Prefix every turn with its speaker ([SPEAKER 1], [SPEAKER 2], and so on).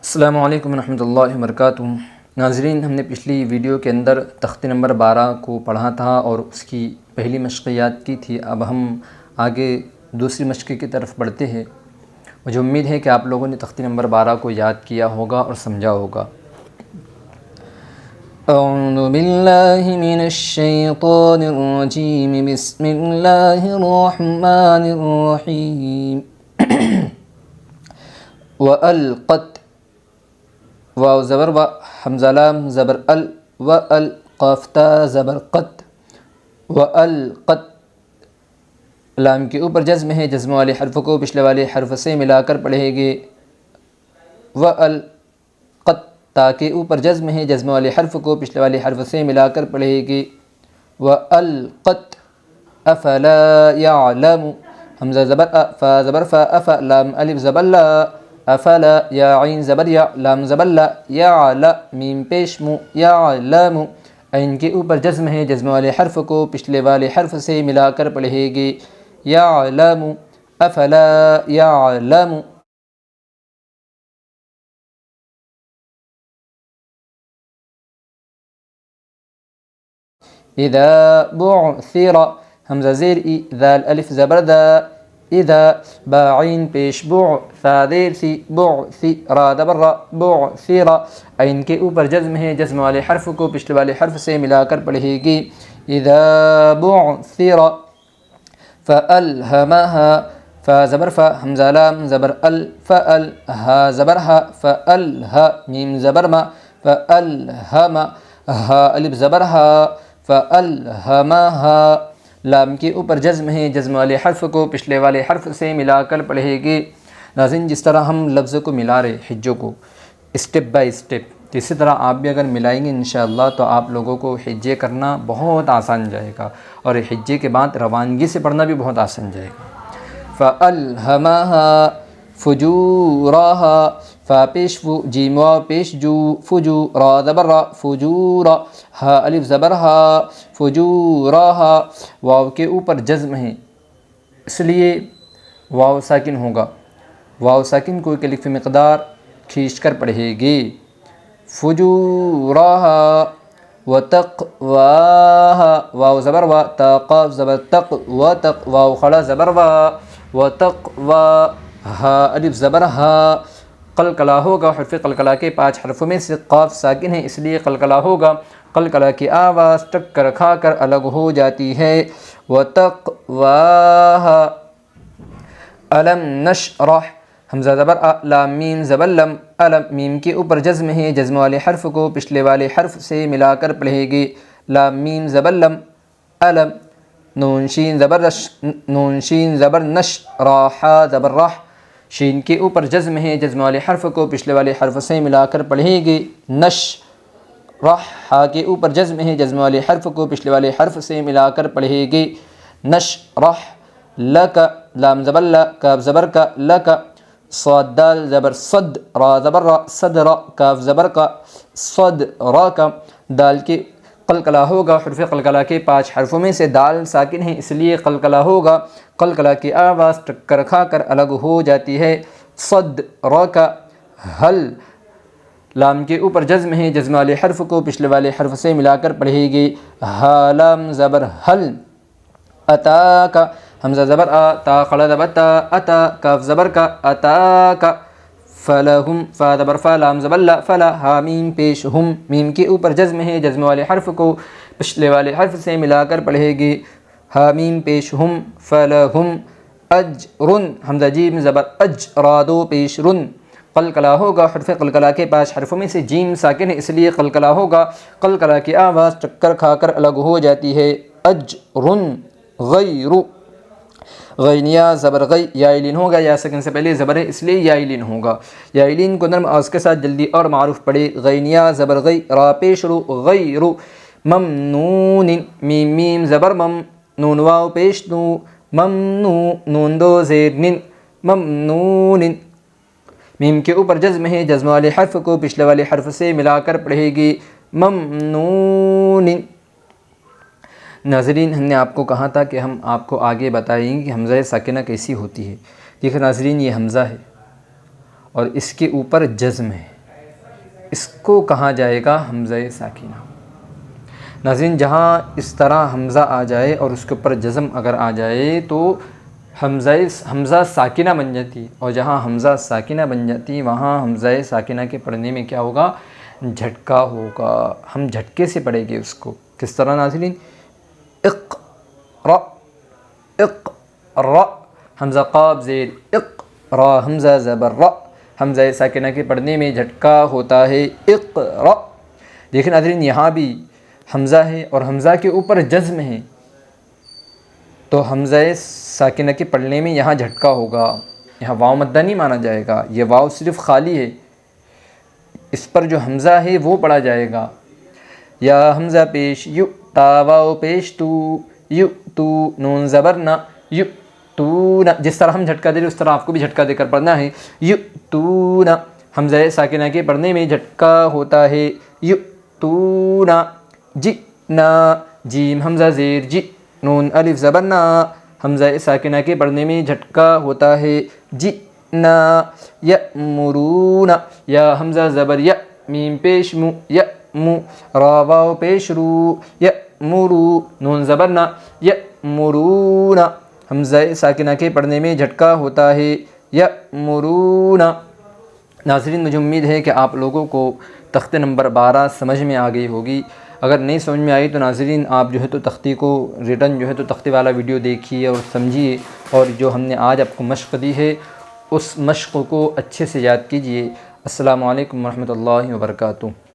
[SPEAKER 1] السلام علیکم ورحمۃ اللہ وبرکاتہ۔ ناظرین، ہم نے پچھلی ویڈیو کے اندر تختے نمبر 12 کو پڑھا تھا اور اس کی پہلی مشقیات کی تھی۔ اب ہم آگے دوسری مشق کی طرف بڑھتے ہیں۔ مجھے امید ہے کہ آپ لوگوں نے تختے نمبر 12 کو یاد کیا ہوگا اور سمجھا ہوگا۔ اعوذ باللہ من الشیطان الرجیم، بسم اللہ الرحمن الرحیم۔ وَأَلْقَتْ، واو زبر و، حمزہ لام زبر ال، وَأَلْ، قاف تا زبر قت، وَأَلْقَتْ، لام کے اوپر جزم ہے، جزم والے حرف کو پچھلے والے حرف سے ملا کر پڑھیں گے۔ وَأَلْقَتْ، تا کے اوپر جزم ہے، جزم والے حرف کو پچھلے والے حرف سے ملا کر پڑھیں گے۔ وَأَلْقَتْ أَفَلَا يَعْلَمُ، حمزہ زبر أ، فا زبر فا، أف لام الف زبر لا، افلا، یا عین زبر یا، لام زبر لا، یعل، میم پیش مو، یعلم، عین کے اوپر جزم ہے، جزم والے حرف کو پچھلے والے حرف سے ملا کر پڑھیں گے۔ یعلم، افلا یعلم۔ اذا بعثر، حمزہ زیر ای، ذال الف زبر دا، اذا، با عین پیش بع، ثا دیر سی، بعثی، را دبر را، بعثر، عین کے اوپر جزم ہے، جزم والے حرف کو پچھلے والے حرف سے ملا کر پڑھیں گے۔ اذا بعثر، فألهمها، فا زبر فا، حمزہ لام زبر ال، فأل، ہا زبر ہا، فألہ، میم زبر ما، فألہم، ہا الف زبر ہا، فألہمها، لام کے اوپر جزم ہے، جزم والے حرف کو پچھلے والے حرف سے ملا کر پڑھیں گے۔ ناظرین، جس طرح ہم لفظ کو ملا رہے حجوں کو اسٹیپ بائی اسٹیپ، اسی طرح آپ بھی اگر ملائیں گے انشاءاللہ تو آپ لوگوں کو حجے کرنا بہت آسان جائے گا، اور حجے کے بعد روانگی سے پڑھنا بھی بہت آسان جائے گا۔ فَأَلْهَمَهَا فُجُورَهَا، فا پیش فو، جیم واو پیش جو، فجو، را زبر را، فجورا، ہا الف زبر ہا، فجورہا، واو کے اوپر جزم ہے اس لیے واو ساکن ہوگا، واو ساکن کو ایک الف مقدار کھینچ کر پڑھے گی۔ فجورہا، وتقواہا، واو زبر وا، تا قاف زبر تق، وتق، واو خڑا زبر وا، وتقوا، ہا الف زبر ہا، قلقلہ ہوگا، حرف قلقلہ کے 5 حرفوں میں سے قاف ساکن ہے اس لیے قلقلہ ہوگا، قلقلہ کی آواز ٹکر کھا کر الگ ہو جاتی ہے۔ وتقواہا، الم نشرح، حمزہ زبر ا، لام میم زبر لم، الم، میم کے اوپر جزم ہے، جزم والے حرف کو پچھلے والے حرف سے ملا کر پڑھیں گے۔ لام میم زبر لم، الم، نون شین زبر رش، نون شین زبر نش، راحا زبر رح، شین کے اوپر جزم ہے، جزم والے حرف کو پچھلے والے حرف سے ملا کر پڑھیں گے۔ نش رح، ہا کے اوپر جزم ہے، جزم والے حرف کو پچھلے والے حرف سے ملا کر پڑھیں گے۔ نش رح لک، لام زبر لا، کاف زبر کا، لک، صاد دال زبر صد، را زبر را، صدر، کاف زبر کا، صد را کا، دال کے قلقلہ ہوگا، حرف قلقلہ کے 5 حرفوں میں سے دال ساکن ہے اس لیے قلقلہ ہوگا، قلقلہ کی آواز ٹکر کھا کر الگ ہو جاتی ہے۔ صد را کا، حل، لام کے اوپر جزم ہے، جزم والے حرف کو پچھلے والے حرف سے ملا کر پڑھے گی۔ ہا لام زبر حل، اتا کا، حمزہ زبر آ، تا خڑا زبر تا، اتا، کاف زبر کا، اتا کا، فلہم، فا زبر فا، لام زبر لا، فلا، ہا میم پیش ہم، میم کے اوپر جزم ہے، جزم والے حرف کو پچھلے والے حرف سے ملا کر پڑھے گی۔ ہا میم پیش ہم، فلہم اجرن، حمزہ جیم زبر اج، را دو پیش رن، قلقلہ ہوگا، حرف قلقلہ کے 5 حرفوں میں سے جیم ساکن ہے اس لیے قلقلہ ہوگا، قلقلہ کی آواز ٹکر کھا کر الگ ہو جاتی ہے۔ اجرن، غیر، غینیا زبر غی، یائلین ہوگا، یا سکن سے پہلے زبر ہے اس لیے یائلین ہوگا، یائلین کو نرم آواز کے ساتھ جلدی اور معروف پڑھے۔ غینیا زبر غی، را پیش رو، غیر، ممنون، میم میم زبر مم، نون واو پیش نو، ممنو، نون دو زیر نن، ممنون، میم کے اوپر جزم ہے، جزم والے حرف کو پچھلے والے حرف سے ملا کر پڑھے گی۔ ممنون۔ ناظرین، ہم نے آپ کو کہا تھا کہ ہم آپ کو آگے بتائیں گے کہ حمزہ ساکنہ کیسی ہوتی ہے۔ دیکھیں ناظرین، یہ حمزہ ہے اور اس کے اوپر جزم ہے، اس کو کہا جائے گا حمزہ ساکنہ۔ ناظرین جہاں اس طرح حمزہ آ جائے اور اس کے اوپر جزم اگر آ جائے تو حمزہ ساکنہ بن جاتی، اور جہاں حمزہ ساکنہ بن جاتی وہاں حمزہ ساکنہ کے پڑھنے میں کیا ہوگا؟ جھٹکا ہوگا، ہم جھٹکے سے پڑھیں گے اس کو۔ کس طرح ناظرین؟ اقرأ، اقرأ، حمزہ قاف زیر اقرأ، حمزہ زبر را، حمزہ ساکنہ کے پڑھنے میں جھٹکا ہوتا ہے اقرأ۔ دیکھیں ناظرین یہاں بھی حمزہ ہے اور حمزہ کے اوپر جزم ہے، تو حمزہ ساکنہ کے پڑھنے میں یہاں جھٹکا ہوگا، یہاں واو مدہ نہیں مانا جائے گا، یہ واو صرف خالی ہے، اس پر جو حمزہ ہے وہ پڑھا جائے گا۔ یا حمزہ پیش یو، تا واو پیش تو، یو تو، نون زبر نا، یو تو نا، جس طرح ہم جھٹکا دے رہے اس طرح آپ کو بھی جھٹکا دے کر پڑھنا ہے۔ یو تو نا، حمزہ ساکنہ کے پڑھنے میں جھٹکا ہوتا ہے یو تو نا۔ جی نا، جیم حمزہ زیر جی، نون الف زبر نا، حمزہ ساکنہ کے پڑھنے میں جھٹکا ہوتا ہے جی نا۔ یأمرون، یا حمزہ زبر یا، میم پیش مو، یأمو، را واو پیش رو، یأمرو، نون زبر نا، یأمرون، حمزہ ساکنہ کے پڑھنے میں جھٹکا ہوتا ہے یأمرون۔ ناظرین مجھے امید ہے کہ آپ لوگوں کو تختے نمبر 12 سمجھ میں آ گئی ہوگی۔ اگر نہیں سمجھ میں آئی تو ناظرین آپ جو ہے تو تختی کو ریٹن جو ہے تو تختے والا ویڈیو دیکھیے اور سمجھیے، اور جو ہم نے آج آپ کو مشق دی ہے اس مشق کو اچھے سے یاد کیجیے۔ السلام علیکم ورحمۃ اللہ وبرکاتہ۔